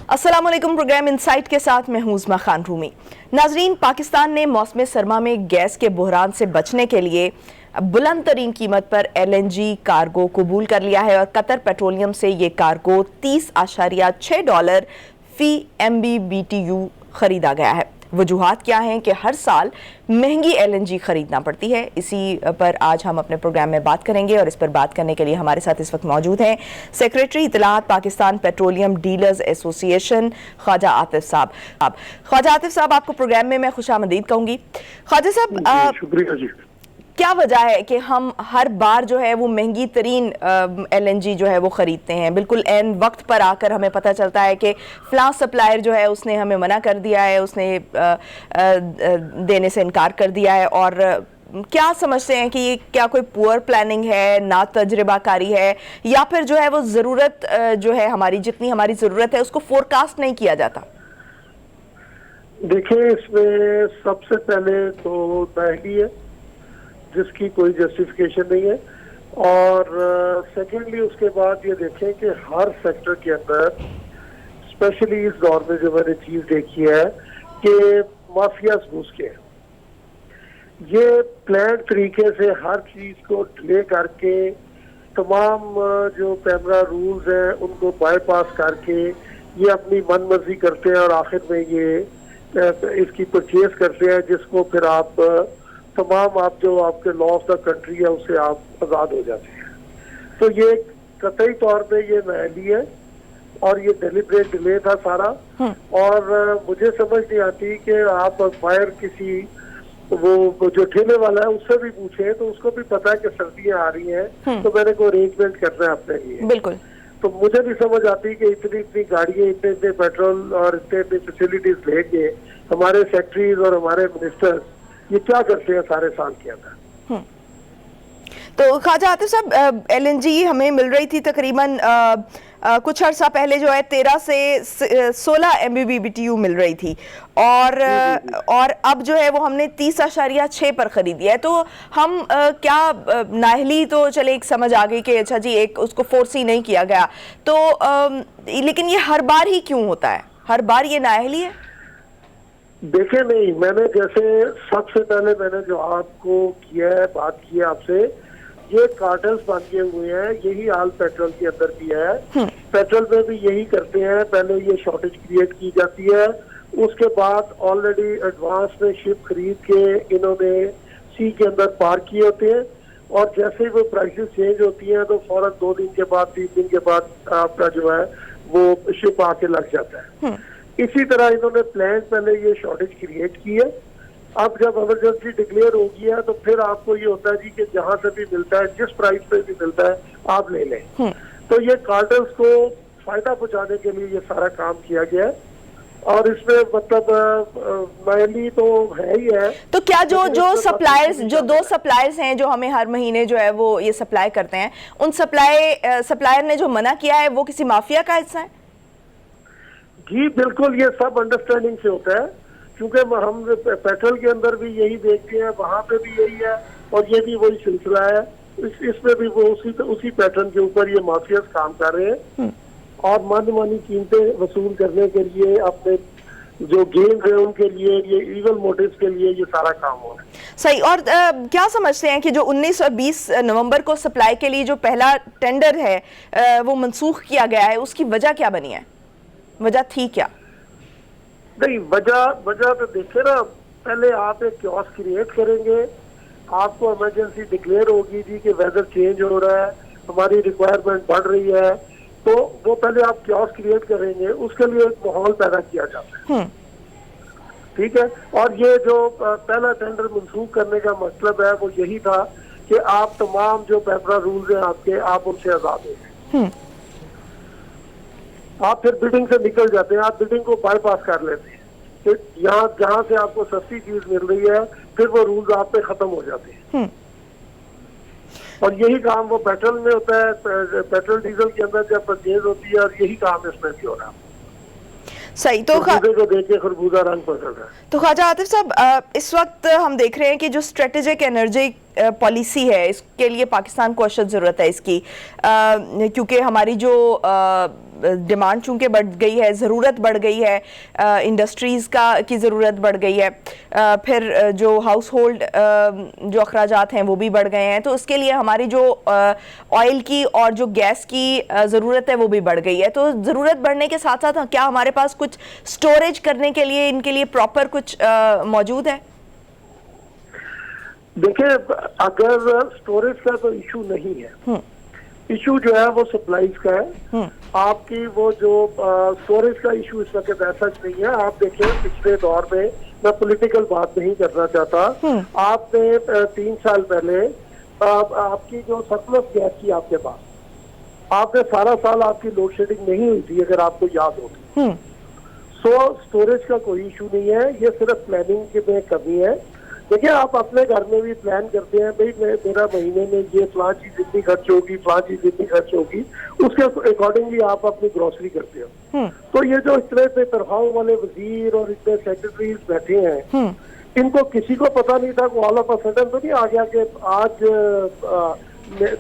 अस्सलामुअलैकुम। Programme insight के साथ मैं हूं उस्मा खान रूमी। नाजरीन, पाकिस्तान ने मौसम सरमा में गैस के बहरान से बचने के लिए बुलंद तरीन कीमत पर LNG कार्गो कबूल कर लिया है और कतर पेट्रोलियम से ये कार्गो $30.6 फी MMBTU खरीदा गया है। वजूहात क्या हैं कि हर साल महंगी LNG खरीदना पड़ती है, इसी पर आज हम अपने प्रोग्राम में बात करेंगे और इस पर बात करने के लिए हमारे साथ इस वक्त मौजूद हैं सेक्रेटरी इत्तलात Pakistan petroleum dealers association Khawaja Atif साहब। ख्वाजा आतिफ साहब, आपको प्रोग्राम में मैं खुशामदीद कहूँगी। ख्वाजा साहब, शुक्रिया जी। क्या वजह है कि हम हर बार जो है वो महंगी तरीन LNG जो है वो ख़रीदते हैं? बिल्कुल एन वक्त पर आकर हमें पता चलता है कि फ़लाँ सप्लायर जो है उसने हमें मना कर दिया है, उसने देने से इनकार कर दिया है। और क्या समझते हैं कि ये क्या कोई पुअर प्लानिंग है, ना तजुर्बाकारी है, या फिर जो है वो ज़रूरत जो है हमारी जितनी हमारी ज़रूरत है उसको फोरकास्ट नहीं किया जाता? देखिए, इसमें सबसे पहले तो महंगी है जिसकी कोई जस्टिफिकेशन नहीं है, और सेकेंडली उसके बाद ये देखें कि हर सेक्टर के अंदर स्पेशली इस दौर में जो मैंने चीज देखी है कि माफियाज घुस के ये प्लान तरीके से हर चीज को डिले करके तमाम जो कैमरा रूल्स हैं उनको बाईपास करके ये अपनी मनमर्जी करते हैं और आखिर में ये इसकी परचेज करते हैं, जिसको फिर आप तमाम आप जो आपके लॉ ऑफ द कंट्री है उससे आप आज़ाद हो जाते हैं। तो ये कतई तौर पे ये महली है और ये डेलिब्रेट डिले था सारा। और मुझे समझ नहीं आती कि आप बाहर किसी वो जो ठेले वाला है उससे भी पूछे तो उसको भी पता है कि सर्दियां आ रही हैं, तो मैंने कोई अरेंजमेंट करना है अपने लिए। बिल्कुल। तो मुझे नहीं समझ आती कि इतनी इतनी गाड़ियां, इतने इतने पेट्रोल और इतने इतने फैसिलिटीज लेके हमारे सेक्रेटरीज और हमारे मिनिस्टर्स ये क्या करते हैं सारे साल के अंदर। तो ख्वाजा आतिफ साहब, LNG हमें मिल रही थी तकरीबन कुछ अर्सा पहले जो है 13 से 16 MMBTU मिल रही थी, और अब जो है वो हमने 30.6 पर खरीदी है। तो हम क्या नाहली तो चले एक समझ आ गई कि अच्छा जी एक उसको फोर्स ही नहीं किया गया, तो लेकिन ये हर बार ही क्यों होता है? हर बार ये नाहली है? देखे नहीं, मैंने जैसे सबसे पहले मैंने जो आपको किया है बात की है आपसे, ये कार्टल्स बन गए हुए हैं। यही हाल पेट्रोल के अंदर भी है। पेट्रोल में भी यही करते हैं, पहले ये शॉर्टेज क्रिएट की जाती है, उसके बाद ऑलरेडी एडवांस में शिप खरीद के इन्होंने सी के अंदर पार किए होते हैं, और जैसे ही वो प्राइसेस चेंज होती हैं तो फौरन 2 दिन के बाद 3 दिन के बाद आपका जो है वो शिप आके लग जाता है। इसी तरह इन्होंने प्लान पहले ये शॉर्टेज क्रिएट की है। अब जब इमरजेंसी डिक्लेयर हो गई है तो फिर आपको ये होता है जी कि जहां से भी मिलता है, जिस प्राइस पे भी मिलता है आप ले लें। तो ये कार्टल्स को फायदा पहुंचाने के लिए ये सारा काम किया गया है, और इसमें मतलब मैली तो है ही है। तो क्या जो सप्लायर्स, जो 2 सप्लायर्स हैं जो हमें हर महीने जो है वो ये सप्लाई करते हैं, उन सप्लायर ने जो मना किया है वो किसी माफिया का हिस्सा है? जी बिल्कुल, ये सब अंडरस्टैंडिंग से होता है, क्योंकि हम पेट्रोल के अंदर भी यही देखते हैं, वहां पे भी यही है, और ये भी वही सिलसिला है। इसमें भी वो उसी पैटर्न के ऊपर ये माफियाज काम कर रहे हैं और मानी कीमतें वसूल करने के लिए अपने जो गेम्स है उनके लिए, ये इविल मोटिव्स के लिए ये सारा काम हो रहा है। सही। और क्या समझते हैं कि जो 19 और 20 नवंबर को सप्लाई के लिए जो पहला टेंडर है वो मनसूख किया गया है, उसकी वजह क्या बनी है? वजह थी क्या? नहीं, वजह तो देखे ना, पहले आप एक क्योस क्रिएट करेंगे, आपको इमरजेंसी डिक्लेयर होगी जी कि वेदर चेंज हो रहा है, हमारी रिक्वायरमेंट बढ़ रही है, तो वो पहले आप क्योस क्रिएट करेंगे, उसके लिए एक माहौल पैदा किया जाता है। ठीक है। और ये जो पहला टेंडर मंसूख करने का मतलब है वो यही था कि आप तमाम जो पेपरा रूल्स हैं आपके, आप उनसे आजाद हो गए। आप फिर बिडिंग से निकल जाते हैं, आप बिडिंग को बाईपास कर लेते हैं, फिर यहाँ जहाँ से आपको सस्ती चीज मिल रही है फिर वो रूल्स आप पे खत्म हो जाते हैं। और यही काम वो पेट्रोल में होता है, पेट्रोल डीजल के अंदर जब परचेज होती है, और यही काम इसमें भी हो रहा है। सही। तो देख के खरबूजा रंग पकड़ रहा है। तो ख्वाजा आतिफ साहब, इस वक्त हम देख रहे हैं कि जो स्ट्रेटेजिक एनर्जी पॉलिसी है इसके लिए पाकिस्तान को अशद ज़रूरत है इसकी, क्योंकि हमारी जो डिमांड चूंकि बढ़ गई है, ज़रूरत बढ़ गई है, इंडस्ट्रीज़ की ज़रूरत बढ़ गई है, फिर जो हाउस होल्ड जो अखराजात हैं वो भी बढ़ गए हैं, तो उसके लिए हमारी जो ऑयल की और जो गैस की ज़रूरत है वो भी बढ़ गई है। तो ज़रूरत बढ़ने के साथ साथ क्या हमारे पास कुछ स्टोरेज करने के लिए, इनके लिए प्रॉपर कुछ मौजूद है? देखिए, अगर स्टोरेज का तो इशू नहीं है, इशू जो है वो सप्लाईज का है। आपकी वो जो स्टोरेज का इशू इस वक्त ऐसा नहीं है। आप देखिए, पिछले दौर में, मैं पॉलिटिकल बात नहीं करना चाहता, आपने 3 साल पहले आपकी जो सरप्लस गैस थी आपके पास, आपने सारा साल आपकी लोड शेडिंग नहीं हुई थी, अगर आपको याद हो। सो स्टोरेज का कोई इशू नहीं है, ये सिर्फ प्लानिंग में कमी है। देखिए, आप अपने घर में भी प्लान करते हैं, भाई मेरा महीने में ये फलां चीज इतनी खर्च होगी, फलां चीज इतनी खर्च होगी, उसके अकॉर्डिंगली आप अपनी ग्रोसरी करते हो। तो ये जो इतने बेतरखाव वाले वजीर और इतने सेक्रेटरीज बैठे हैं, इनको किसी को पता नहीं था, ऑल ऑफ अ सडन तो नहीं आ गया कि आज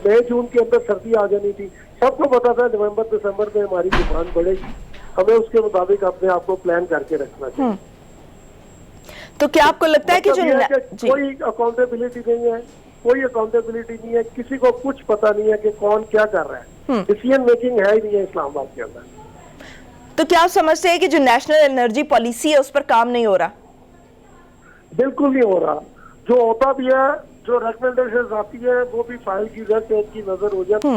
मई जून के अंदर सर्दी आ जानी थी। सबको पता था नवंबर दिसंबर में हमारी डिमांड बढ़ेगी, हमें उसके मुताबिक अपने आप को प्लान करके रखना चाहिए। तो क्या आपको लगता है कि जो कोई अकाउंटेबिलिटी नहीं है, कोई अकाउंटेबिलिटी नहीं है, किसी को कुछ पता नहीं है कि कौन क्या कर रहा है, डिसीजन मेकिंग है ही नहीं है इस्लामाबाद के अंदर। तो क्या आप समझते हैं कि जो नेशनल एनर्जी पॉलिसी है उस पर काम नहीं हो रहा? बिल्कुल नहीं हो रहा। जो होता भी है, जो रिकमेंडेशन आती है, वो भी फाइल की की नजर हो जाती,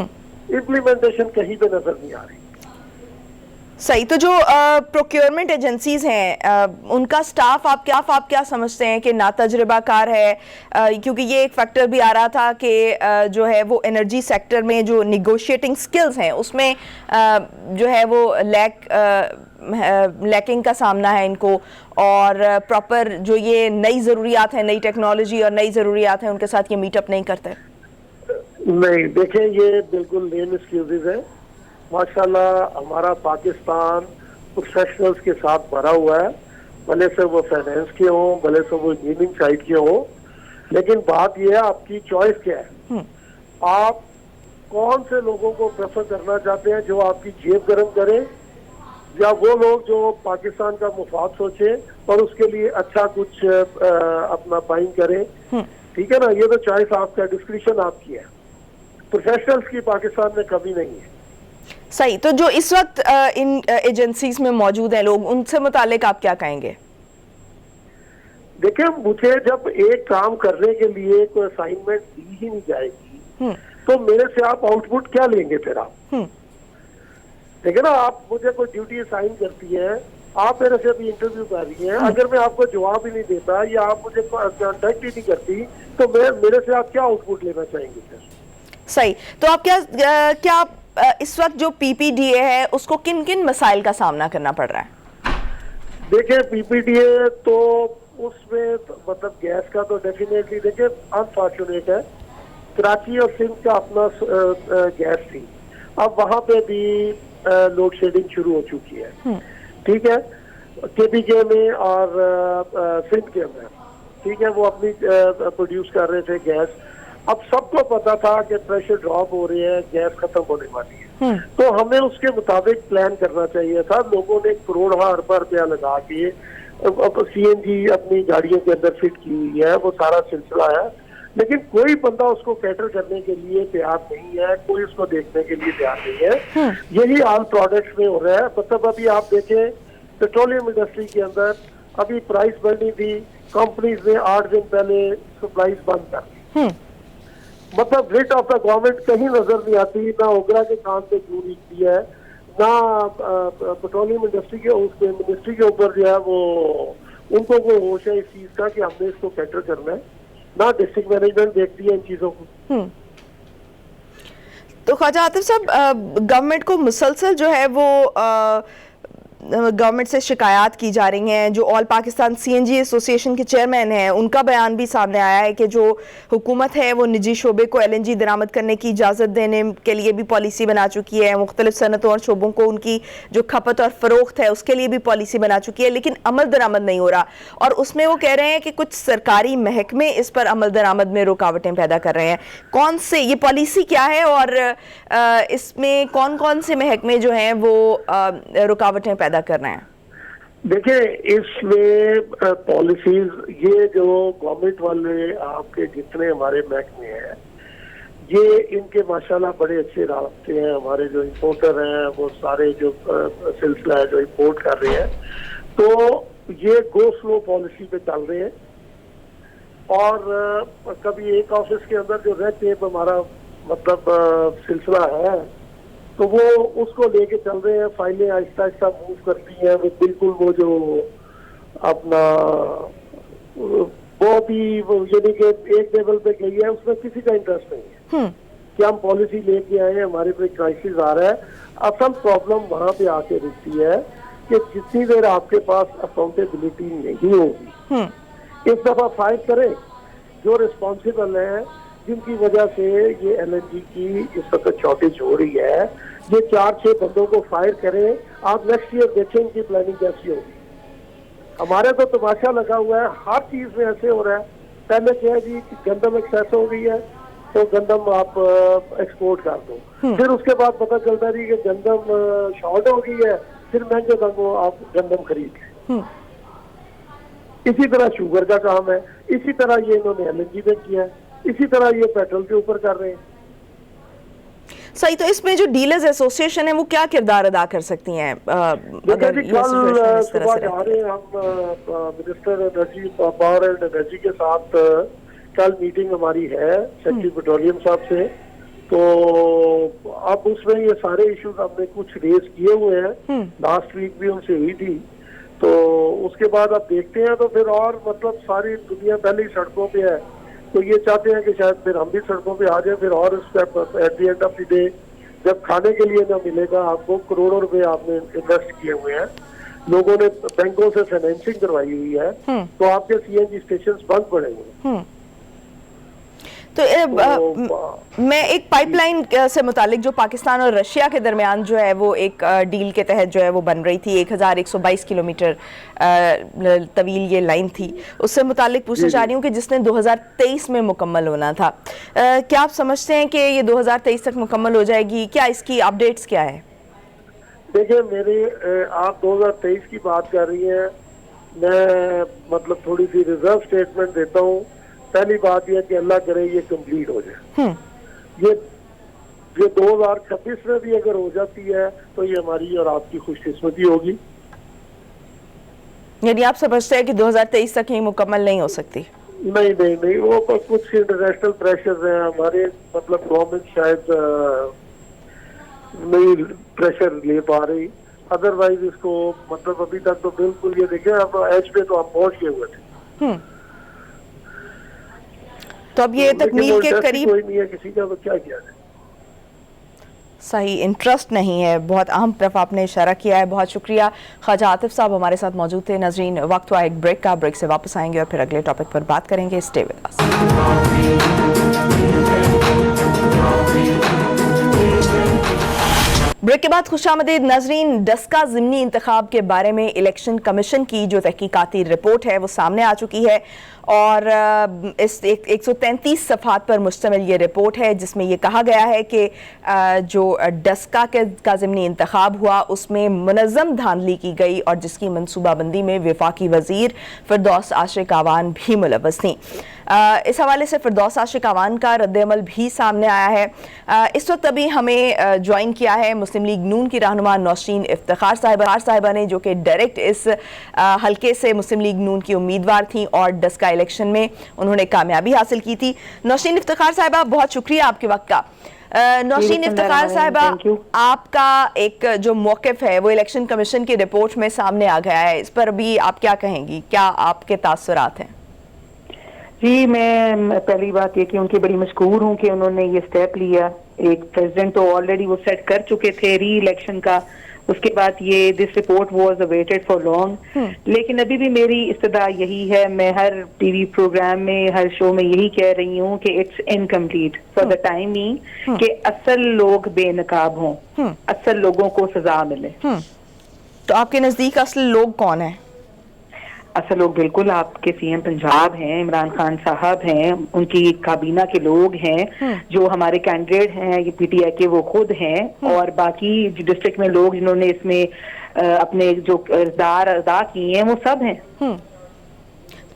इम्प्लीमेंटेशन कहीं पे नजर नहीं आ रही। सही। तो जो प्रोक्योरमेंट एजेंसीज हैं, उनका स्टाफ आप क्या समझते हैं कि ना तजुर्बाकार है? क्योंकि ये एक फैक्टर भी आ रहा था कि जो है वो एनर्जी सेक्टर में जो निगोशिएटिंग स्किल्स हैं उसमें जो है वो लैकिंग का सामना है इनको, और प्रॉपर जो ये नई ज़रूरियात हैं, नई टेक्नोलॉजी और नई ज़रूरियात हैं, उनके साथ ये मीटअप नहीं करते। नहीं, देखें, ये बिल्कुल लेम एक्सक्यूजेज है। माशाल्लाह हमारा पाकिस्तान प्रोफेशनल्स के साथ भरा हुआ है, भले से वो फाइनेंस के हों, भले से वो इंजीनियरिंग साइड के हों, लेकिन बात यह है आपकी चॉइस क्या है। आप कौन से लोगों को प्रेफर करना चाहते हैं, जो आपकी जेब गर्म करें, या वो लोग जो पाकिस्तान का मुफाद सोचे और उसके लिए अच्छा कुछ अपना बाइंग करें। ठीक है ना, ये तो चॉइस आपका, डिस्क्रिप्शन आपकी है। प्रोफेशनल्स की पाकिस्तान में कमी नहीं है। सही। तो जो इस वक्त इन एजेंसीज में मौजूद हैं लोग, उनसे मुतालिक आप क्या कहेंगे? देखिए, मुझे जब एक काम करने के लिए कोई असाइनमेंट दी ही नहीं जाएगी, तो मेरे से आप आउटपुट क्या लेंगे फिर आप? देखिए ना, आप मुझे कोई ड्यूटी असाइन करती है, आप मेरे से अभी इंटरव्यू कर रही हैं, अगर मैं आपको जवाब ही नहीं देता या आप मुझे कॉन्टेक्ट ही नहीं करती, तो मेरे से आप क्या आउटपुट लेना चाहेंगे फिर? सही। तो आप क्या इस वक्त जो पीपीडीए है उसको किन किन मसाइल का सामना करना पड़ रहा है? देखिए, पीपीडीए तो उसमें मतलब गैस का तो डेफिनेटली, देखिए अनफॉर्चुनेट है, कराची और सिंध का अपना गैस थी, अब वहां पे भी लोड शेडिंग शुरू हो चुकी है। ठीक है, केपीके में और सिंध के अंदर, ठीक है, वो अपनी प्रोड्यूस कर रहे थे गैस। अब सबको पता था कि प्रेशर ड्रॉप हो रही है, गैस खत्म होने वाली है, तो हमें उसके मुताबिक प्लान करना चाहिए था। लोगों ने करोड़ अरब रुपया लगा के सीएनजी अपनी गाड़ियों के अंदर फिट की हुई है, वो सारा सिलसिला है, लेकिन कोई बंदा उसको कैटर करने के लिए तैयार नहीं है, कोई उसको देखने के लिए तैयार नहीं है। यही हाल प्रोडक्ट्स में हो रहा है। मतलब अभी आप देखें, पेट्रोलियम इंडस्ट्री के अंदर अभी प्राइस बढ़नी थी, कंपनीज ने 8 दिन पहले सप्लाईज बंद कर दी। मतलब रेट ऑफ द गवर्नमेंट कहीं नजर नहीं आती, ना ओगरा के काम पे क्यों नहीं है, ना पेट्रोलियम इंडस्ट्री के उसके मिनिस्ट्री के ऊपर जो है वो उनको वो होश है इस चीज का कि हमने इसको कैटर करना है, ना डिस्ट्रिक्ट मैनेजमेंट देखती है इन चीजों को। तो ख्वाजा आतिफ साहब, गवर्नमेंट को मुसलसल जो है वो गवर्नमेंट से शिकायत की जा रही हैं। जो ऑल पाकिस्तान सीएनजी एसोसिएशन के चेयरमैन हैं, उनका बयान भी सामने आया है कि जो हुकूमत है वो निजी शोबे को एलएनजी दरामद करने की इजाज़त देने के लिए भी पॉलिसी बना चुकी है। मुख्तलिफ सनतों और शोबों को उनकी जो खपत और फ़रोख्त है उसके लिए भी पॉलिसी बना चुकी है, लेकिन अमल दरामद नहीं हो रहा। और उसमें वो कह रहे हैं कि कुछ सरकारी महकमे इस पर अमल दरामद में रुकावटें पैदा कर रहे हैं। कौन से, ये पॉलिसी क्या है और इसमें कौन कौन से महकमे जो हैं वो रुकावटें पैदा कर रहे हैं? देखिए, इसमें पॉलिसीज, ये जो गवर्नमेंट वाले आपके जितने हमारे महकमे हैं, ये इनके माशाल्लाह बड़े अच्छे रास्ते हैं। हमारे जो इंपोर्टर हैं वो सारे जो सिलसिला है जो इंपोर्ट कर रहे हैं, तो ये गो स्लो पॉलिसी पे चल रहे हैं। और कभी एक ऑफिस के अंदर जो रेड टेप हमारा मतलब सिलसिला है, तो वो उसको लेके चल रहे हैं। फाइलें आहिस्ता आहिस्ता मूव करती हैं। वो बिल्कुल वो जो अपना बहुत ही यानी कि एक लेवल पे गई है, उसमें किसी का इंटरेस्ट नहीं है कि हम पॉलिसी लेके आए हैं, हमारे पे क्राइसिस आ रहा है। असल प्रॉब्लम वहां पे आके रुकती है कि जितनी देर आपके पास अकाउंटेबिलिटी नहीं होगी, इस दफा फाइट करें जो रिस्पॉन्सिबल है, जिनकी वजह से ये एलएनजी की इस वक्त शॉर्टेज हो रही है। ये 4-6 बंदों को फायर करें। आप नेक्स्ट ईयर देखें इनकी प्लानिंग कैसी होगी। हमारे तो तमाशा लगा हुआ है, हर चीज में ऐसे हो रहा है। पहले क्या है जी, गंदम एक्सेस हो गई है तो गंदम आप एक्सपोर्ट कर दो, फिर उसके बाद पता चलता है कि गंदम शॉर्ट हो गई है, फिर महंगे दामों आप गंदम खरीद लें। इसी तरह शुगर का काम है, इसी तरह ये इन्होंने एलएनजी में किया है, इसी तरह ये पेट्रोल के ऊपर कर रहे हैं। सही, तो इसमें जो डीलर्स एसोसिएशन है वो क्या किरदार अदा कर सकती हैं? अगर ये सिचुएशन इस तरह से जा रहे हैं हम minister energy, power and energy के साथ कल मीटिंग हमारी है सेक्रेटरी पेट्रोलियम साहब से। तो अब उसमें ये सारे इश्यूज हमने कुछ रेज किए हुए हैं, लास्ट वीक भी उनसे हुई थी। तो उसके बाद अब देखते हैं, तो फिर और मतलब सारी दुनिया पहले ही सड़कों पे है, तो ये चाहते हैं कि शायद फिर हम भी सड़कों पे आ जाए। फिर और step at the end of the day जब खाने के लिए ना मिलेगा आपको, करोड़ों रुपए आपने इन्वेस्ट किए हुए हैं, लोगों ने बैंकों से फाइनेंसिंग करवाई हुई है, तो आपके सीएनजी स्टेशन बंद पड़ेंगे। तो मैं एक पाइपलाइन से मुतालिक जो पाकिस्तान और रशिया के दरमियान जो है वो एक डील के तहत जो है वो बन रही थी, 1122 किलोमीटर तवील ये लाइन थी, उससे मुतालिक पूछना चाह रही हूँ कि जिसने 2023 में मुकम्मल होना था, क्या आप समझते हैं कि ये 2023 तक मुकम्मल हो जाएगी? क्या इसकी अपडेट्स क्या है? देखिए, मेरे आप 2023 की बात कर रही हैं, मैं मतलब थोड़ी सी रिजर्व स्टेटमेंट देता हूँ। पहली बात यह कि अल्लाह करे ये कंप्लीट हो जाए। ये 2026 में भी अगर हो जाती है तो ये हमारी और आपकी खुशकिस्मती होगी। यानी आप समझते हैं कि 2023 तक ये मुकम्मल नहीं हो सकती? नहीं नहीं नहीं, वो कुछ इंटरनेशनल प्रेशर हैं हमारे, मतलब गवर्नमेंट शायद नहीं प्रेशर ले पा रही। अदरवाइज इसको मतलब अभी तक तो बिल्कुल, ये देखें अब एज पे तो हम पहुंच गए हुए थे। तो अब ये तकमील के करीब कोई नहीं है किसी का, तो क्या किया जाए? सही, इंटरेस्ट नहीं है। बहुत अहम तरफ आपने इशारा किया है, बहुत शुक्रिया। ख्वाजा आतिफ साहब हमारे साथ मौजूद थे। नाज़रीन, वक्त हुआ एक ब्रेक का, ब्रेक से वापस आएंगे और फिर अगले टॉपिक पर बात करेंगे। Stay with us. ब्रेक के बाद खुशामदीद नाज़रीन। डस्का ज़िमनी इंतखाब के बारे में इलेक्शन कमीशन की जो तहकीकाती रिपोर्ट है वो सामने आ चुकी है और इस 133 सफ़हात पर मुश्तमिल ये रिपोर्ट है, जिसमें ये कहा गया है कि जो डस्का का ज़िमनी इंतखाब हुआ उसमें मुनज़्ज़म धांधली की गई और जिसकी मनसूबाबंदी में वफाकी वज़ीर फ़िरदौस आशिक आवान भी मुलव्वस थी। इस हवाले से फ़िरदौस आशिक आवान का रद्द-ए-अमल भी सामने आया है। इस वक्त अभी हमें ज्वाइन किया है मुस्लिम लीग नून की रहनुमा नौशीन इफ्तिखार साहिबा ने, जो कि डायरेक्ट इस हल्के से मुस्लिम लीग नून की उम्मीदवार थी और डस्का इलेक्शन में उन्होंने कामयाबी हासिल की थी। नौशीन इफ्तिखार साहिबा, बहुत शुक्रिया आपके वक्त का। नौशीन इफ्तिखार साहिबा, आपका एक जो मौक़िफ़ है वो इलेक्शन कमीशन की रिपोर्ट में सामने आ गया है, इस पर भी आप क्या कहेंगी? क्या आपके तासुरात हैं? जी, मैं पहली बात ये कि उनकी बड़ी मशकूर हूँ कि उन्होंने ये स्टेप लिया। एक प्रेसिडेंट तो ऑलरेडी वो सेट कर चुके थे री इलेक्शन का, उसके बाद ये this report was awaited for long, लेकिन अभी भी मेरी इस्तदा यही है, मैं हर टीवी प्रोग्राम में, हर शो में यही कह रही हूँ कि it's incomplete for the timing, कि असल लोग बेनकाब हों, असल लोगों को सजा मिले। तो आपके नजदीक असल लोग कौन है? असल लोग बिल्कुल आपके सीएम पंजाब हैं, इमरान खान साहब हैं, उनकी काबीना के लोग हैं, जो हमारे कैंडिडेट हैं ये पीटीआई के वो खुद हैं, और बाकी डिस्ट्रिक्ट में लोग जिन्होंने इसमें अपने जो किरदार अदा किए हैं वो सब हैं।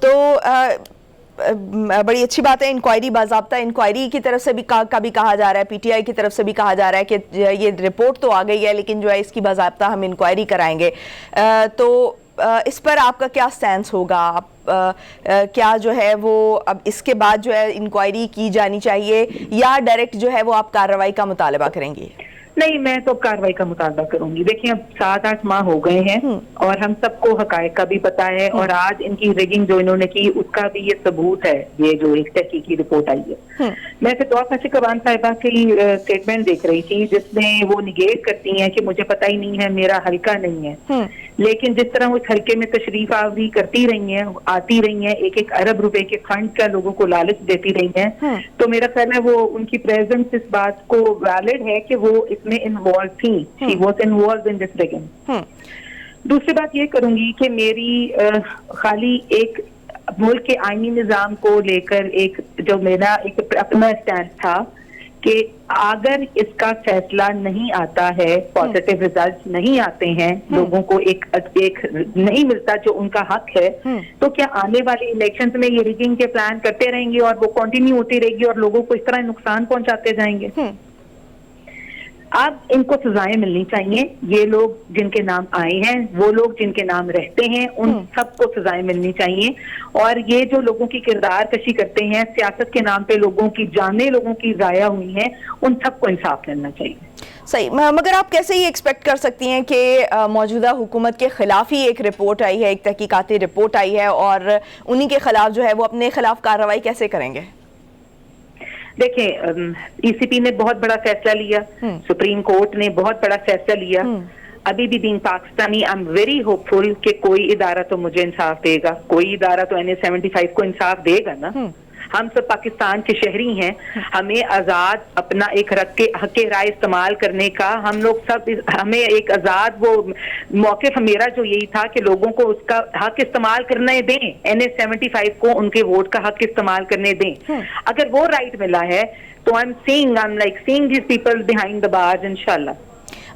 तो बड़ी अच्छी बात है, इंक्वायरी, बाज़ाब्ता इंक्वायरी की तरफ से भी कभी कहा जा रहा है, पीटीआई की तरफ से भी कहा जा रहा है कि ये रिपोर्ट तो आ गई है लेकिन जो है इसकी बाज़ाब्ता हम इंक्वायरी कराएंगे। तो इस पर आपका क्या स्टैंड होगा? आप क्या जो है वो अब इसके बाद जो है इंक्वायरी की जानी चाहिए या डायरेक्ट जो है वो आप कार्रवाई का मुतालबा करेंगी? नहीं, मैं तो कार्रवाई का मुतालबा करूंगी। देखिए, अब 7-8 माह हो गए हैं और हम सबको हकायक का भी पता है, और आज इनकी रिगिंग जो इन्होंने की उसका भी ये सबूत है, ये जो एक तहकीकी रिपोर्ट आई है। मैं फिरदौस आशिक अवान साहिबा की स्टेटमेंट देख रही थी जिसमें वो निगेट करती हैं कि मुझे पता ही नहीं है, मेरा हल्का नहीं है, लेकिन जिस तरह उस हल्के में तशरीफ आवरी करती रही हैं, आती रही हैं, 1-1 अरब रुपए के फंड का लोगों को लालच देती रही हैं, तो मेरा ख्याल है वो उनकी प्रेजेंस इस बात को वैलिड है कि वो इसमें इन्वॉल्व थी, she was involve in this rigging. दूसरी बात ये करूंगी कि मेरी खाली एक मुल्क के आईनी निजाम को लेकर एक जो मेरा एक अपना स्टैंड था कि अगर इसका फैसला नहीं आता है, पॉजिटिव रिजल्ट नहीं आते हैं, लोगों को एक नहीं मिलता जो उनका हक है, तो क्या आने वाले इलेक्शंस में ये रिगिंग के प्लान करते रहेंगे और वो कंटिन्यू होती रहेगी और लोगों को इस तरह नुकसान पहुंचाते जाएंगे? अब इनको सजाएं मिलनी चाहिए। ये लोग जिनके नाम आए हैं, वो लोग जिनके नाम रहते हैं, उन सबको सजाएं मिलनी चाहिए। और ये जो लोगों की किरदार कशी करते हैं, सियासत के नाम पे लोगों की जानें, लोगों की जाया हुई हैं, उन सबको इंसाफ मिलना चाहिए। सही, मगर आप कैसे ये एक्सपेक्ट कर सकती हैं कि मौजूदा हुकूमत के खिलाफ ही एक रिपोर्ट आई है, एक तहकीकाती रिपोर्ट आई है, और उन्हीं के खिलाफ जो है वो अपने खिलाफ कार्रवाई कैसे करेंगे? देखें, ईसीपी ने बहुत बड़ा फैसला लिया, सुप्रीम कोर्ट ने बहुत बड़ा फैसला लिया। अभी भी being Pakistani, I am very hopeful कि कोई इदारा तो मुझे इंसाफ देगा, कोई इदारा तो NA-75 को इंसाफ देगा ना। हम सब पाकिस्तान के शहरी हैं, हमें आजाद अपना एक हक राय इस्तेमाल करने का, हम लोग सब हमें एक आजाद वो मौक़िफ़ मेरा जो यही था कि लोगों को उसका हक इस्तेमाल करने दें, NA-75 को उनके वोट का हक इस्तेमाल करने दें। अगर वो राइट मिला है तो I am like seeing this people behind the bars इंशाल्लाह।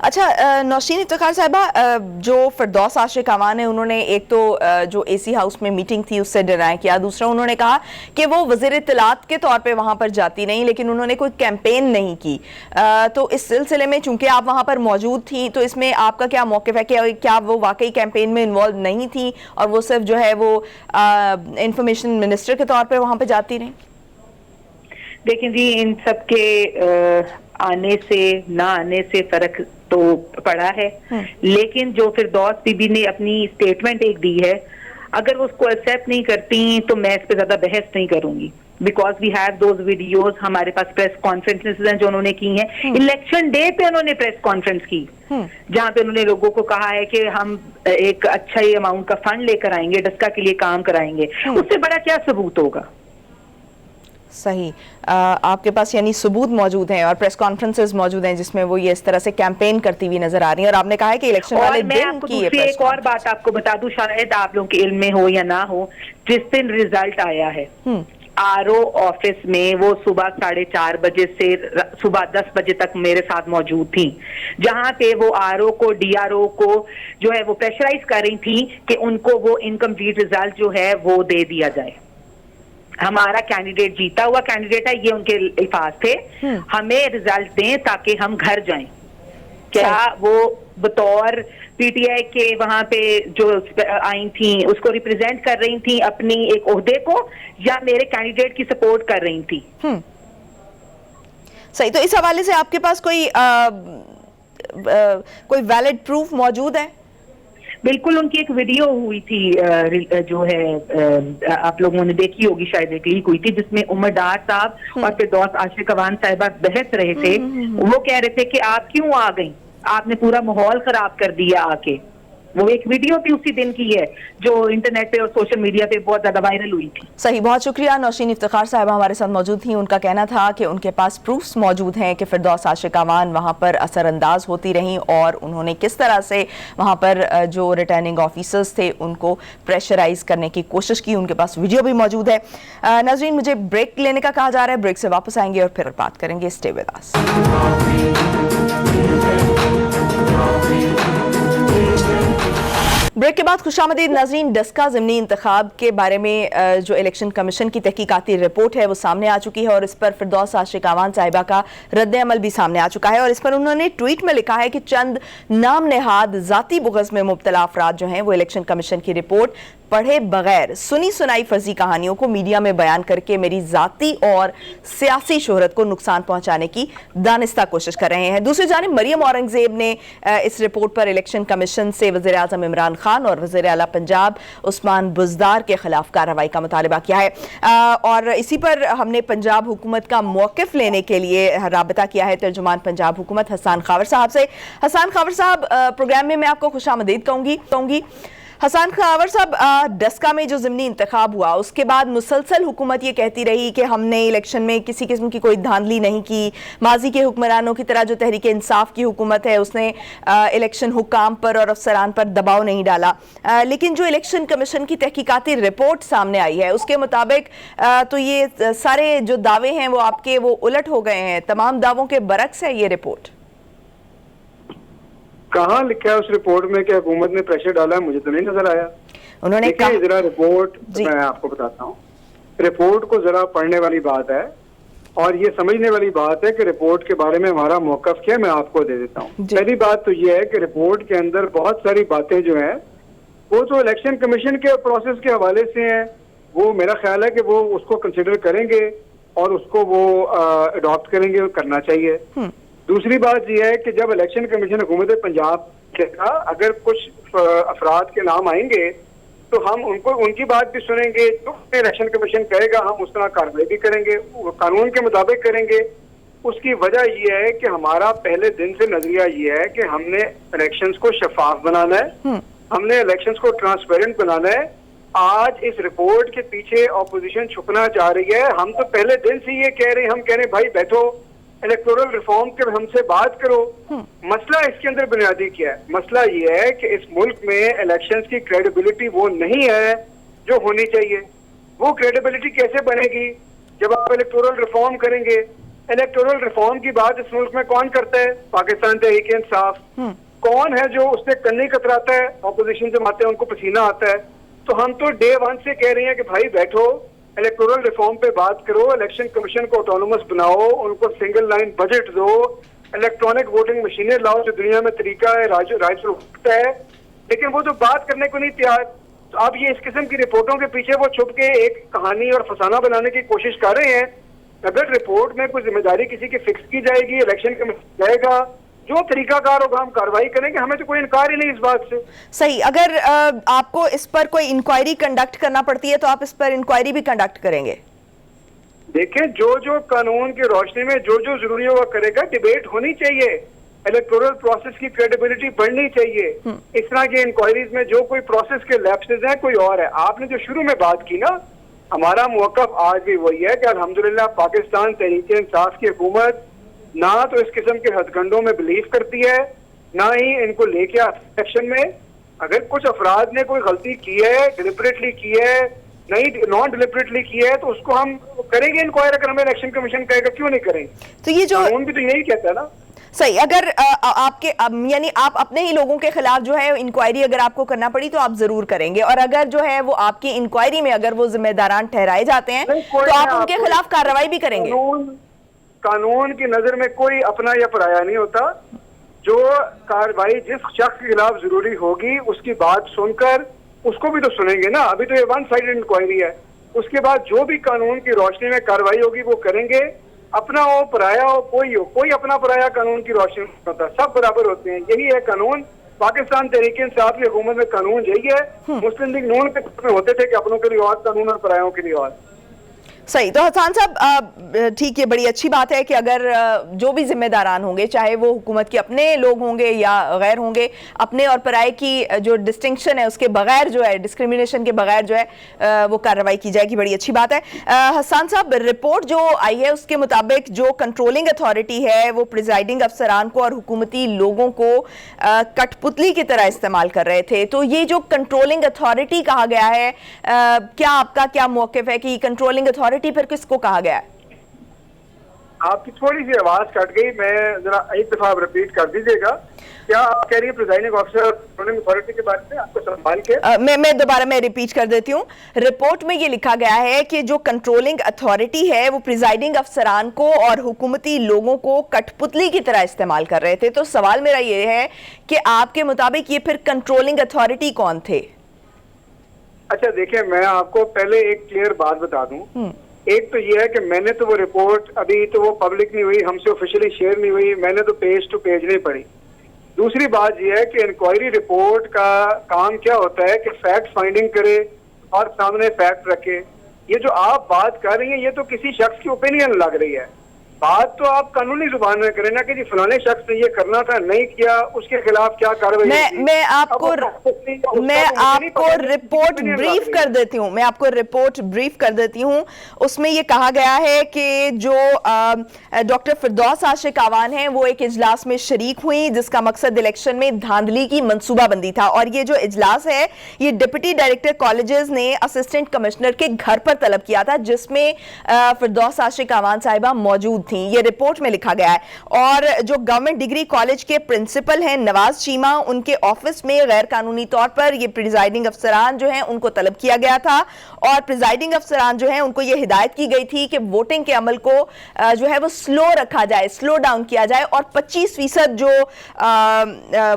अच्छा, नौशीन इफ्तिखार साहिबा, जो फिरदौस आशिक अवान है उन्होंने एक तो जो AC हाउस में मीटिंग थी उससे डिनाई किया, दूसरा उन्होंने कहा कि वो वज़ीर इत्तलात के तौर पे वहाँ पर जाती नहीं, लेकिन उन्होंने कोई कैंपेन नहीं की। तो इस सिलसिले में चूंकि आप वहाँ पर मौजूद थी, तो इसमें आपका क्या मौक़िफ़ है कि क्या वो वाकई कैंपेन में इन्वॉल्व नहीं थी और वो सिर्फ जो है वो इंफॉर्मेशन मिनिस्टर के तौर पर वहाँ पर जाती रही? देखें जी, इन सब के आने से ना आने से फर्क तो पड़ा है, लेकिन जो फिरदौस बीबी ने अपनी स्टेटमेंट एक दी है, अगर वो उसको एक्सेप्ट नहीं करती तो मैं इस पे ज्यादा बहस नहीं करूंगी, because we have those videos, हमारे पास प्रेस कॉन्फ्रेंसेस हैं जो उन्होंने की हैं। इलेक्शन डे पे उन्होंने प्रेस कॉन्फ्रेंस की जहां पे उन्होंने लोगों को कहा है कि हम एक अच्छा ही अमाउंट का फंड लेकर आएंगे, डस्का के लिए काम कराएंगे। उससे बड़ा क्या सबूत होगा? सही, आपके पास यानी सबूत मौजूद हैं और प्रेस कॉन्फ्रेंसेस मौजूद हैं जिसमें वो ये इस तरह से कैंपेन करती हुई नजर आ रही है, और आपने कहा है कि इलेक्शन वाले दिन की ये एक और बात आपको बता दूं, शायद आप लोगों के इल्म में हो या ना हो, जिस दिन रिजल्ट आया है RO ऑफिस में, वो सुबह 4:30 बजे से सुबह 10 बजे तक मेरे साथ मौजूद थी, जहां पे वो RO को, DRO को जो है वो प्रेशराइज कर रही थी कि उनको वो इनकम्प्लीट रिजल्ट जो है वो दे दिया जाए। हमारा कैंडिडेट जीता हुआ कैंडिडेट है, ये उनके अल्फाज थे, हमें रिजल्ट दें ताकि हम घर जाएं। क्या वो बतौर PTI के वहां पे जो आई थी उसको रिप्रेजेंट कर रही थी अपनी एक ओहदे को, या मेरे कैंडिडेट की सपोर्ट कर रही थी? सही, तो इस हवाले से आपके पास कोई वैलिड प्रूफ मौजूद है? बिल्कुल, उनकी एक वीडियो हुई थी जो है आप लोगों ने देखी होगी, शायद एक लीक हुई थी, जिसमें उमर डार साहब और फिरदौस आशिक अवान साहिबा बहस रहे थे। वो कह रहे थे कि आप क्यों आ गई, आपने पूरा माहौल खराब कर दिया आके। वो एक वीडियो भी उसी दिन की है जो इंटरनेट पे और सोशल मीडिया पे बहुत ज्यादा वायरल हुई थी। सही, बहुत शुक्रिया। नौशीन इफ्तिखार साहिबा हमारे साथ मौजूद थी। उनका कहना था कि उनके पास प्रूफ्स मौजूद हैं कि फिरदौस आशिक अवान वहाँ पर असरअंदाज होती रहीं और उन्होंने किस तरह से वहाँ पर जो रिटर्निंग ऑफिसर्स थे उनको प्रेशराइज करने की कोशिश की। उनके पास वीडियो भी मौजूद है। नाज़रीन, मुझे ब्रेक लेने का कहा जा रहा है, ब्रेक से वापस आएंगे और फिर बात करेंगे। Stay with us. ब्रेक के बाद खुशामदीद नाज़रीन। डस्का ज़िमनी इंतखाब के बारे में जो इलेक्शन कमीशन की तहकीकाती रिपोर्ट है वो सामने आ चुकी है और इस पर फिरदौस आशिक अवान साहिबा का रद्द अमल भी सामने आ चुका है और इस पर उन्होंने ट्वीट में लिखा है कि चंद नाम नेहाद ज़ाती बुग़ज़ में मुब्तला अफराद जो हैं वो इलेक्शन कमीशन की रिपोर्ट पढ़े बगैर सुनी सुनाई फर्जी कहानियों को मीडिया में बयान करके मेरी ज़ाती और सियासी शोहरत को नुकसान पहुंचाने की दानिस्ता कोशिश कर रहे हैं। दूसरी जानिब मरियम औरंगजेब ने इस रिपोर्ट पर इलेक्शन कमीशन से वज़ीर आज़म इमरान खान और वज़ीर आला पंजाब उस्मान बुज़दार के खिलाफ कार्रवाई का मुतालबा किया है और इसी पर हमने पंजाब हुकूमत का मौक़िफ़ लेने के लिए राबता किया है तर्जुमान पंजाब हुकूमत हसन खावर साहब से। हसन खावर साहब, प्रोग्राम में मैं आपको खुशामदीद कहूँगी। हसन खावर साहब, डस्का में जो ज़िमनी इंतखाब हुआ उसके बाद मुसलसल हुकूमत ये कहती रही कि हमने इलेक्शन में किसी किस्म की कोई धांधली नहीं की। माजी के हुक्मरानों की तरह जो तहरीक इंसाफ की हुकूमत है उसने इलेक्शन हुकाम पर और अफसरान पर दबाव नहीं डाला। लेकिन जो इलेक्शन कमीशन की तहकीकाती रिपोर्ट सामने आई है उसके मुताबिक तो ये सारे जो दावे हैं वो आपके वो उलट हो गए हैं। तमाम दावों के बरक्स है ये रिपोर्ट। कहाँ लिखा है उस रिपोर्ट में कि हुकूमत ने प्रेशर डाला है? मुझे तो नहीं नजर आया। उन्होंने कहा जरा रिपोर्ट मैं आपको बताता हूँ, रिपोर्ट को जरा पढ़ने वाली बात है और ये समझने वाली बात है कि रिपोर्ट के बारे में हमारा मौकफ क्या है, मैं आपको दे देता हूँ। पहली बात तो ये है कि रिपोर्ट के अंदर बहुत सारी बातें जो हैं वो तो इलेक्शन कमीशन के प्रोसेस के हवाले से हैं, वो मेरा ख्याल है कि वो उसको कंसिडर करेंगे और उसको वो अडॉप्ट करेंगे और करना चाहिए। दूसरी बात यह है कि जब इलेक्शन कमीशन हुकूमत पंजाब के का अगर कुछ अफराद के नाम आएंगे तो हम उनको उनकी बात भी सुनेंगे, जो इलेक्शन कमीशन कहेगा हम उस तरह कार्रवाई भी करेंगे, कानून के मुताबिक करेंगे। उसकी वजह यह है कि हमारा पहले दिन से नजरिया ये है कि हमने इलेक्शंस को शफाफ बनाना है, हमने इलेक्शंस को ट्रांसपेरेंट बनाना है। आज इस रिपोर्ट के पीछे ऑपोजिशन छुपना चाह रही है। हम तो पहले दिन से ये कह रहे हैं, हम कह रहे हैं भाई बैठो, इलेक्टोरल रिफॉर्म के हमसे बात करो। मसला इसके अंदर बुनियादी क्या है? मसला ये है कि इस मुल्क में इलेक्शंस की क्रेडिबिलिटी वो नहीं है जो होनी चाहिए। वो क्रेडिबिलिटी कैसे बनेगी? जब आप इलेक्टोरल रिफॉर्म करेंगे। इलेक्टोरल रिफॉर्म की बात इस मुल्क में कौन करता है? पाकिस्तान तहरीक इंसाफ। कौन है जो उससे कन्नी कतराता है? ऑपोजिशन जब आते हैं उनको पसीना आता है। तो हम तो डे वन से कह रहे हैं कि भाई बैठो, इलेक्टोरल रिफॉर्म पे बात करो, इलेक्शन कमीशन को ऑटोनोमस बनाओ, उनको सिंगल लाइन बजट दो, इलेक्ट्रॉनिक वोटिंग मशीनें लाओ जो दुनिया में तरीका है, राइट होता है। लेकिन वो तो बात करने को नहीं तैयार। तो अब ये इस किस्म की रिपोर्टों के पीछे वो छुप के एक कहानी और फसाना बनाने की कोशिश कर रहे हैं। अगर रिपोर्ट में कोई जिम्मेदारी किसी की फिक्स की जाएगी, इलेक्शन कमीशन जाएगा, जो तरीकाकार होगा हम कार्रवाई करेंगे, हमें तो कोई इनकार ही नहीं इस बात से। सही, अगर आपको इस पर कोई इंक्वायरी कंडक्ट करना पड़ती है तो आप इस पर इंक्वायरी भी कंडक्ट करेंगे? देखिए, जो जो कानून की रोशनी में जो जो जरूरी होगा करेगा। डिबेट होनी चाहिए, इलेक्टोरल प्रोसेस की क्रेडिबिलिटी बढ़नी चाहिए। इस तरह की इंक्वायरीज में जो कोई प्रोसेस के लैप्सेस हैं कोई और है। आपने जो शुरू में बात की ना, हमारा मौकफ आज भी वही है कि अल्हम्दुलिल्लाह पाकिस्तान तहरीक इंसाफ की हुकूमत ना तो इस किस्म के हथकंडों में बिलीव करती है, ना ही इनको लेके एक्शन में। अगर कुछ अफराद ने कोई गलती की है, डिलिबरेटली की है, नहीं नॉन डिलिबरेटली की है, तो उसको हम करेंगे इंक्वायरी। अगर हमें इलेक्शन कमीशन कहेगा, क्यों नहीं करेंगे? तो ये जो कानून भी तो यही कहता है ना। सही, अगर आपके यानी आप अपने ही लोगों के खिलाफ जो है इंक्वायरी अगर आपको करना पड़ी तो आप जरूर करेंगे, और अगर जो है वो आपकी इंक्वायरी में अगर वो जिम्मेदारान ठहराए जाते हैं तो आप उनके खिलाफ कार्रवाई भी करेंगे। कानून की नजर में कोई अपना या पराया नहीं होता। जो कार्रवाई जिस शख्स के खिलाफ जरूरी होगी उसकी बात सुनकर उसको भी तो सुनेंगे ना। अभी तो ये वन साइडेड इंक्वायरी है। उसके बाद जो भी कानून की रोशनी में कार्रवाई होगी वो करेंगे। अपना हो पराया हो, कोई अपना पराया कानून की रोशनी में होता, सब बराबर होते हैं। यही है कानून। पाकिस्तान तहरीक इंसाफ की हुकूमत में कानून यही है। मुस्लिम लीग नून के में होते थे कि अपनों के लिए और कानून और परायों के लिए और। सही। तो हसन साहब, ठीक है, बड़ी अच्छी बात है कि अगर जो भी जिम्मेदारान होंगे, चाहे वो हुकूमत के अपने लोग होंगे या गैर होंगे, अपने और पराये की जो डिस्टिंक्शन है उसके बगैर जो है, डिस्क्रिमिनेशन के बगैर जो है वो कार्रवाई की जाएगी। बड़ी अच्छी बात है। हसन साहब, रिपोर्ट जो आई है उसके मुताबिक जो कंट्रोलिंग अथॉरिटी है वो प्रिजाइडिंग अफसरान को और हुकूमती लोगों को कठपुतली की तरह इस्तेमाल कर रहे थे। तो ये जो कंट्रोलिंग अथॉरिटी कहा गया है, क्या आपका क्या मौक़िफ़ है कि कंट्रोलिंग अथॉरिटी फिर किसको कहा गया है? आपकी थोड़ी सी आवाज कट गई, मैं जरा एक दफा आप रिपीट कर दीजिएगा। क्या आप कह रही है प्रिजाइडिंग ऑफिसर कंट्रोलिंग अथॉरिटी के बारे में? आपको संभाल के मैं दोबारा मैं रिपीट कर देती हूँ। रिपोर्ट में ये लिखा गया है कि जो कंट्रोलिंग अथॉरिटी है वो प्रिजाइडिंग अफसरान को और हुकूमती लोगों को कठपुतली की तरह इस्तेमाल कर रहे थे। तो सवाल मेरा ये है कि आपके मुताबिक ये फिर कंट्रोलिंग अथॉरिटी कौन थे? अच्छा देखिए, मैं आपको पहले एक क्लियर बात बता दूं। एक तो ये है कि मैंने तो वो रिपोर्ट, अभी तो वो पब्लिक नहीं हुई, हमसे ऑफिशियली शेयर नहीं हुई, मैंने तो पेज टू पेज नहीं पढ़ी। दूसरी बात ये है कि इंक्वायरी रिपोर्ट का काम क्या होता है कि फैक्ट फाइंडिंग करे और सामने फैक्ट रखे। ये जो आप बात कर रही हैं ये तो किसी शख्स की ओपिनियन लग रही है। बात तो आप कानूनी जुबान में करें ना कि जी फलाने शख्स ने ये करना था, नहीं किया, उसके खिलाफ क्या कार्रवाई। मैं आपको रिपोर्ट ब्रीफ कर देती हूँ। मैं आपको रिपोर्ट ब्रीफ कर देती हूँ। उसमें ये कहा गया है कि जो डॉक्टर फिरदौस आशिक आवान हैं वो एक इजलास में शरीक हुई जिसका मकसद इलेक्शन में धांधली की मंसूबाबंदी था। और ये जो इजलास है ये डिप्टी डायरेक्टर कॉलेजेस ने असिस्टेंट कमिश्नर के घर पर तलब किया था, जिसमें फिरदौस आशिक आवान साहिबा मौजूद थी। ये रिपोर्ट में लिखा गया है। और जो गवर्नमेंट डिग्री कॉलेज के प्रिंसिपल हैं नवाज चीमा, उनके ऑफिस में गैर कानूनी तौर पर ये प्रिजाइडिंग अफसरान जो हैं उनको तलब किया गया था। और प्रिजाइडिंग अफसरान जो हैं उनको ये हिदायत की गई थी कि वोटिंग के अमल को जो है वो स्लो रखा जाए, स्लो डाउन किया जाए और 25% जो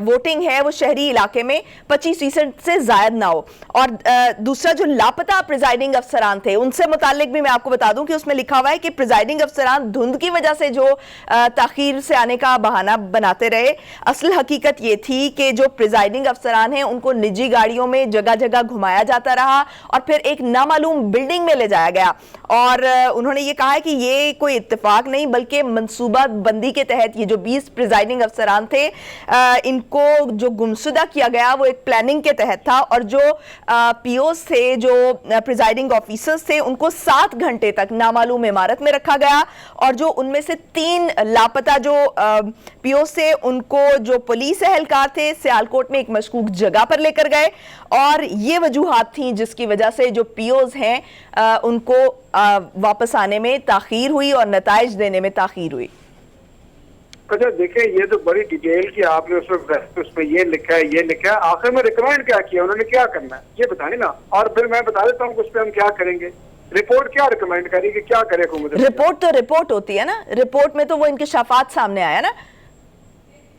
वोटिंग है वो शहरी इलाके में 25% से ज्यादा ना हो। और दूसरा जो लापता प्रिजाइडिंग अफसरान थे उनसे मुतालिक भी मैं आपको बता दूं कि उसमें लिखा हुआ है कि प्रिजाइडिंग अफसरान धुंध की वजह से जो ताखीर से आने का बहाना बनाते रहे। असल हकीकत ये थी कि जो प्रिजाइडिंग अफसरान हैं उनको निजी गाड़ियों में जगह जगह घुमाया जाता रहा और फिर एक नामालूम बिल्डिंग में ले जाया गया। और उन्होंने ये कहा है कि ये कोई इत्तेफाक नहीं बल्कि मंसूबा बंदी के तहत ये जो 20 प्रिजाइडिंग अफसरान थे इनको जो गुमशुदा किया गया वो एक प्लानिंग के तहत था। और जो पीओस थे, जो प्रिजाइडिंग ऑफिसर्स थे, उनको 7 घंटे तक नामालूम इमारत में रखा गया। और जो उनमें से 3 लापता जो पीओस थे उनको जो पुलिस एहलकार थे सियालकोट में एक मशकूक जगह पर लेकर गए। और ये वजूहात थी जिसकी वजह से जो पीओस हैं उनको वापस आने में ताखीर हुई और नताइज देने में ताखीर हुई। अच्छा देखिए, ये तो बड़ी डिटेल की आपने उसमें ये लिखा है, ये लिखा है, आखिर में रिकमेंड क्या किया, उन्होंने क्या करना है ये बताएं ना, और फिर मैं बता देता हूँ उस पर हम क्या करेंगे। रिपोर्ट क्या रिकमेंड करेगी, क्या करे हुकूमत? रिपोर्ट तो रिपोर्ट होती है ना, रिपोर्ट में तो वो इंकशाफात सामने आया ना।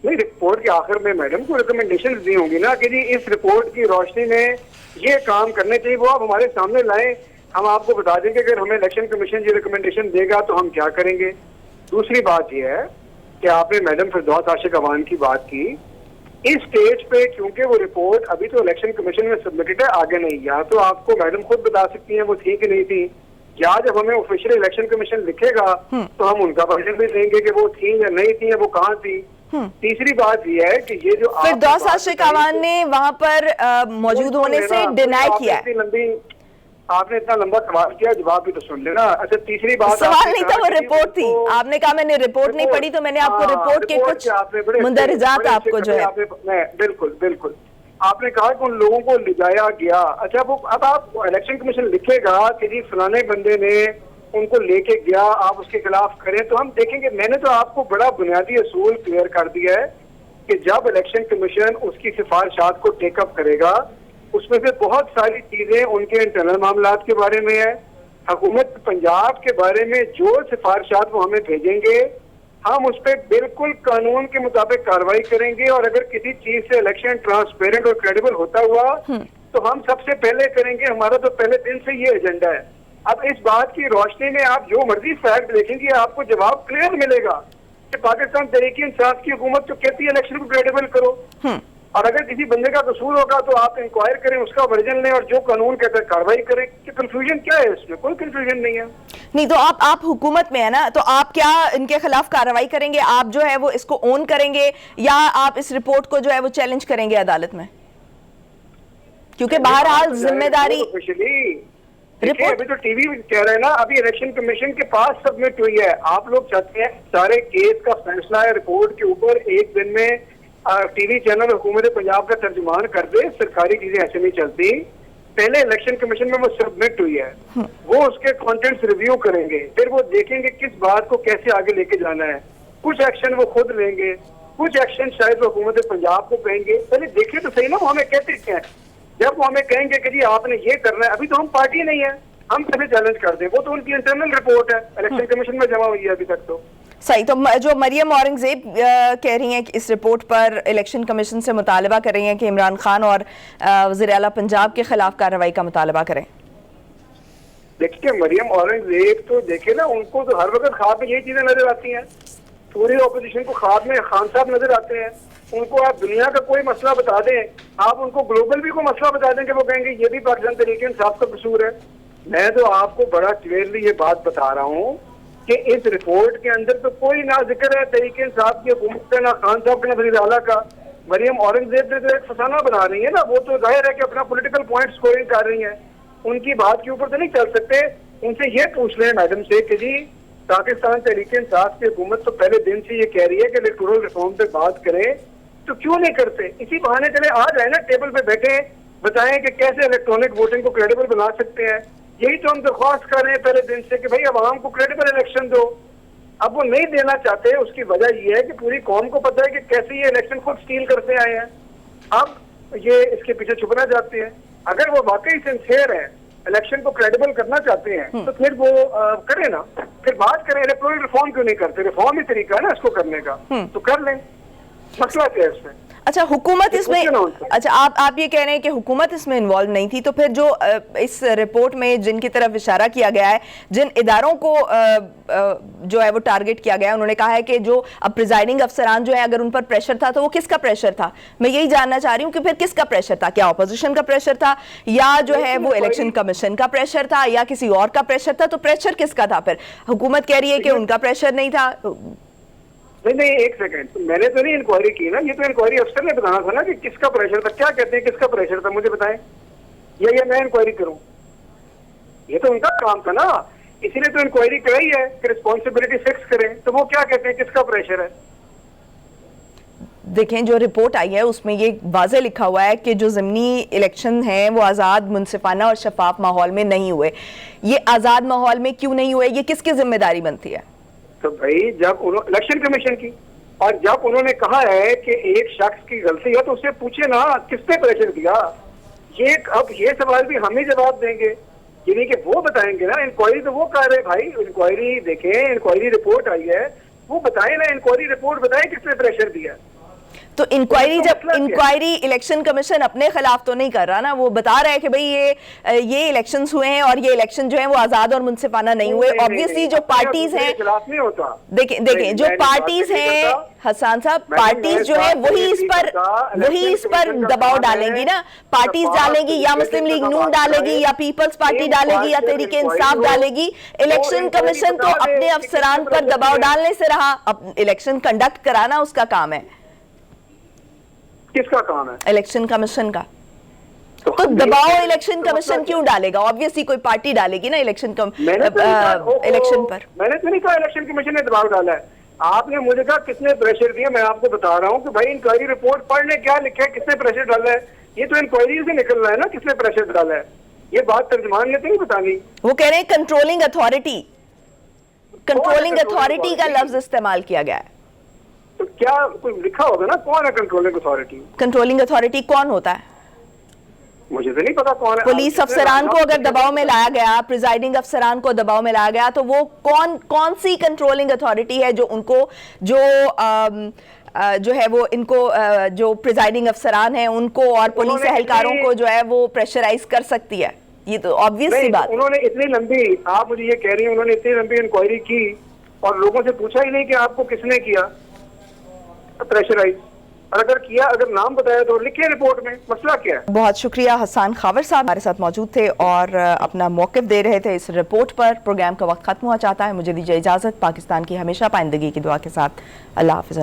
नहीं, रिपोर्ट के आखिर में मैडम को रिकमेंडेशन दी होंगी ना कि जी इस रिपोर्ट की रोशनी में ये काम करने चाहिए, वो आप हमारे सामने लाएं, हम आपको बता देंगे अगर हमें इलेक्शन कमीशन ये रिकमेंडेशन देगा तो हम क्या करेंगे। दूसरी बात यह है कि आपने मैडम फिरदौस आशिक अवान की बात की, इस स्टेज पे क्योंकि वो रिपोर्ट अभी तो इलेक्शन कमीशन में सबमिटेड है, आगे नहीं, या तो आपको मैडम खुद बता सकती हैं वो थी कि नहीं थी, या जब हमें ऑफिशियल इलेक्शन कमीशन लिखेगा तो हम उनका वर्जन भी देंगे कि वो थी या नहीं थी या वो कहाँ थी। तीसरी बात यह है कि ये जो फिरदौस आशिक अवान ने वहां पर मौजूद होने से डिनाई किया है। आपने इतना लंबा सवाल किया, जवाब भी तो सुन लेना। अच्छा तीसरी बात, सवाल नहीं था, वो रिपोर्ट थी। आपने कहा मैंने रिपोर्ट नहीं पढ़ी, तो मैंने आपको रिपोर्ट के कुछ मुंदरजात आपको जो है। बिल्कुल बिल्कुल, आपने कहा कि उन लोगों को ले जाया गया। अच्छा वो अब आप इलेक्शन कमीशन लिखेगा कि जी फलाने बंदे ने उनको लेके गया, आप उसके खिलाफ करें तो हम देखेंगे। मैंने तो आपको बड़ा बुनियादी असूल क्लियर कर दिया है कि जब इलेक्शन कमीशन उसकी सिफारिशात को टेकअप करेगा उसमें से बहुत सारी चीजें उनके इंटरनल मामलात के बारे में है, हुकूमत पंजाब के बारे में जो सिफारिशात वो हमें भेजेंगे हम उस पर बिल्कुल कानून के मुताबिक कार्रवाई करेंगे। और अगर किसी चीज से इलेक्शन ट्रांसपेरेंट और क्रेडिबल होता हुआ तो हम सबसे पहले करेंगे। हमारा तो पहले दिन से ये एजेंडा है। अब इस बात की रोशनी में आप जो मर्जी फैक्ट देखेंगे आपको जवाब क्लियर मिलेगा कि पाकिस्तान तहरीक इंसाफ की हुकूमत तो कहती है इलेक्शन को क्रेडिबल करो, और अगर किसी बंदे का कसूर होगा तो आप इंक्वायर करें, उसका वर्जन लें और जो कानून के तहत कार्रवाई करें। कि कंफ्यूजन क्या है इसमें? कोई कंफ्यूजन नहीं है। नहीं तो आप हुकूमत में है ना, तो आप क्या इनके खिलाफ कार्रवाई करेंगे? आप जो है वो इसको ओन करेंगे या आप इस रिपोर्ट को जो है वो चैलेंज करेंगे अदालत में? क्योंकि बहरहाल जिम्मेदारी देखिए, अभी तो टीवी कह रहे हैं ना, अभी इलेक्शन कमीशन के पास सबमिट हुई है। आप लोग चाहते हैं सारे केस का फैसला है रिपोर्ट के ऊपर एक दिन में टीवी चैनल हुकूमत पंजाब का तर्जुमान कर दे। सरकारी चीजें ऐसे नहीं चलती। पहले इलेक्शन कमीशन में वो सबमिट हुई है, वो उसके कंटेंट्स रिव्यू करेंगे, फिर वो देखेंगे किस बात को कैसे आगे लेके जाना है। कुछ एक्शन वो खुद लेंगे, कुछ एक्शन शायद वो हुकूमत पंजाब को कहेंगे। पहले देखे तो सही ना वो हमें कहते क्या है। जब वो हमें कहेंगे कि जी आपने ये करना है, अभी तो हम पार्टी नहीं है, हम कैसे चैलेंज कर दें? वो तो उनकी इंटरनल रिपोर्ट है, इलेक्शन कमीशन में जमा हुई है अभी तक। तो सही, तो जो मरियम औरंगजेब कह रही हैं कि इस रिपोर्ट पर इलेक्शन कमीशन से मुतालबा कर रही हैं कि इमरान खान और वज़ीर आला पंजाब के खिलाफ कार्रवाई का मुतालबा करें। देखिए, मरियम औरंगजेब तो देखे ना, उनको तो हर वक्त ख्वाब में यही चीजें नजर आती हैं। पूरी ऑपोजिशन को ख्वाब में खान साहब नजर आते हैं। उनको आप दुनिया का कोई मसला बता दें, आप उनको ग्लोबल भी कोई मसला बता दें कि वो कहेंगे ये भी पाकिस्तान तहरीक इंसाफ का कसूर है। मैं तो आपको बड़ा क्लियरली ये बात बता रहा हूँ कि इस रिपोर्ट के अंदर तो कोई ना जिक्र है तहरीक इंसाफ की हुकूमत का, ना खान साहब का, ना वज़ीर आला का। मरियम औरंगजेब ने तो एक फसाना बना रही है ना, वो तो जाहिर है कि अपना पॉलिटिकल पॉइंट स्कोरिंग कर रही है। उनकी बात के ऊपर तो नहीं चल सकते। उनसे ये पूछ लें मैडम से कि जी पाकिस्तान तहरीक इंसाफ की हुकूमत तो पहले दिन से ये कह रही है कि इलेक्टोरल रिफॉर्म पे बात करें, तो क्यों नहीं करते? इसी बहाने चले आ जाए ना, टेबल पे बैठे बताएं कि कैसे इलेक्ट्रॉनिक वोटिंग को क्रेडिबल बना सकते हैं। यही तो हम दरख्वास्त कर रहे हैं पहले दिन से कि भाई अवाम को क्रेडिबल इलेक्शन दो। अब वो नहीं देना चाहते, उसकी वजह ये है कि पूरी कौम को पता है कि कैसे ये इलेक्शन खुद स्टील करते आए हैं। अब ये इसके पीछे छुपना चाहते हैं। अगर वो वाकई सिंसियर है, इलेक्शन को क्रेडिबल करना चाहते हैं, तो फिर वो करें ना, फिर बात करें। इलेक्टोरल रिफॉर्म क्यों नहीं करते? रिफॉर्म ही तरीका है ना इसको करने का, तो कर लें। मसला क्या है इसमें? अच्छा, हुकूमत इसमें, अच्छा आप ये कह रहे हैं कि हुकूमत इसमें इन्वॉल्व नहीं थी, तो फिर जो इस रिपोर्ट में जिनकी तरफ इशारा किया गया है, जिन इदारों को जो है वो टारगेट किया गया है, उन्होंने कहा है कि जो अब प्रिजाइडिंग अफसरान जो है अगर उन पर प्रेशर था तो वो किसका प्रेशर था? मैं यही जानना चाह रही हूँ कि फिर किसका प्रेशर था? क्या अपोजिशन का प्रेशर था या जो है वो इलेक्शन कमीशन का प्रेशर था या किसी और का प्रेशर था? तो प्रेशर किसका था? फिर हुकूमत कह रही है कि उनका प्रेशर नहीं था। नहीं, एक सेकंड, तो मैंने तो नहीं इंक्वायरी की ना, ये तो इंक्वायरी अफसर ने बताना था ना कि किसका प्रेशर था। क्या कहते हैं किसका प्रेशर था, मुझे बताएं, या मैं इंक्वायरी करूं? ये तो उनका काम था ना, इसीलिए तो इंक्वायरी कराई है कि रिस्पॉन्सिबिलिटी फिक्स करें। तो वो क्या कहते हैं किसका प्रेशर है? देखें, जो रिपोर्ट आई है उसमें ये वाज़े लिखा हुआ है कि जो ज़मीनी इलेक्शन हैं वो आज़ाद, मुनसिफाना और शफाफ माहौल में नहीं हुए। ये आज़ाद माहौल में क्यों नहीं हुए, ये किसकी जिम्मेदारी बनती है? तो भाई जब इलेक्शन कमीशन की, और जब उन्होंने कहा है कि एक शख्स की गलती है तो उससे पूछे ना किसने प्रेशर दिया। ये अब ये सवाल भी हम ही जवाब देंगे, यानी कि वो बताएंगे ना। इंक्वायरी तो वो कर रहे भाई, इंक्वायरी देखें, इंक्वायरी रिपोर्ट आई है, वो बताए ना, इंक्वायरी रिपोर्ट बताए किसने प्रेशर दिया। तो इंक्वायरी, जब इंक्वायरी इलेक्शन कमीशन अपने खिलाफ तो नहीं कर रहा ना, वो बता रहा है कि भाई ये इलेक्शंस हुए हैं और ये इलेक्शन जो है वो आजाद और मुनसिफाना नहीं हुए। ऑब्वियसली जो पार्टीज हैं, देखें जो पार्टीज हैं हसन साहब, पार्टीज जो है वही इस पर दबाव डालेंगी ना। पार्टीज डालेंगी, या मुस्लिम लीग नून डालेगी, या पीपल्स पार्टी डालेगी, या तहरीक इंसाफ डालेगी। इलेक्शन कमीशन तो अपने अफसरान पर दबाव डालने से रहा, इलेक्शन कंडक्ट कराना उसका काम है। किसका काम है? इलेक्शन कमीशन का। तो दबाव इलेक्शन कमीशन क्यों डालेगा? ऑब्वियसली कोई पार्टी डालेगी ना इलेक्शन पर। मैंने तो नहीं कहा इलेक्शन कमीशन ने दबाव डाला है। आपने मुझे कहा किसने प्रेशर दिया, मैं आपको बता रहा हूँ कि भाई इंक्वायरी रिपोर्ट पढ़ने क्या लिखा है, किसने प्रेशर डाला है। ये तो इंक्वायरी से निकल रहा है ना किसने प्रेशर डाला है। ये बात तर्जुमान ने तो नहीं बतानी। वो कह रहे हैं कंट्रोलिंग अथॉरिटी, कंट्रोलिंग अथॉरिटी का लफ्ज इस्तेमाल किया गया है। तो क्या कोई लिखा होगा ना, कौन है कंट्रोलिंग अथॉरिटी? कंट्रोलिंग अथॉरिटी कौन होता है? मुझे तो नहीं पता कौन है। पुलिस अफसरान को अगर दबाव में लाया गया, प्रिजाइडिंग अफसरान को दबाव में लाया गया, तो वो कौन सी कंट्रोलिंग अथॉरिटी है जो उनको जो है वो इनको जो प्रिजाइडिंग अफसरान हैं उनको और पुलिस एहलकारों को जो है वो प्रेशराइज कर सकती है? ये तो ऑब्वियस सी बात। उन्होंने इतनी लंबी, आप मुझे ये कह रही हैं उन्होंने इतनी लंबी इंक्वायरी की और लोगों से पूछा ही नहीं कि आपको किसने किया प्रेशराइज। और अगर किया, अगर नाम बताया तो लिखे रिपोर्ट में, मसला क्या है? बहुत शुक्रिया। हसन खावर साहब हमारे साथ मौजूद थे और अपना मौक़िफ़ दे रहे थे इस रिपोर्ट पर। प्रोग्राम का वक्त खत्म हुआ चाहता है, मुझे दीजिए इजाज़त। पाकिस्तान की हमेशा पाइंदगी की दुआ के साथ अल्लाह हाफ़िज़।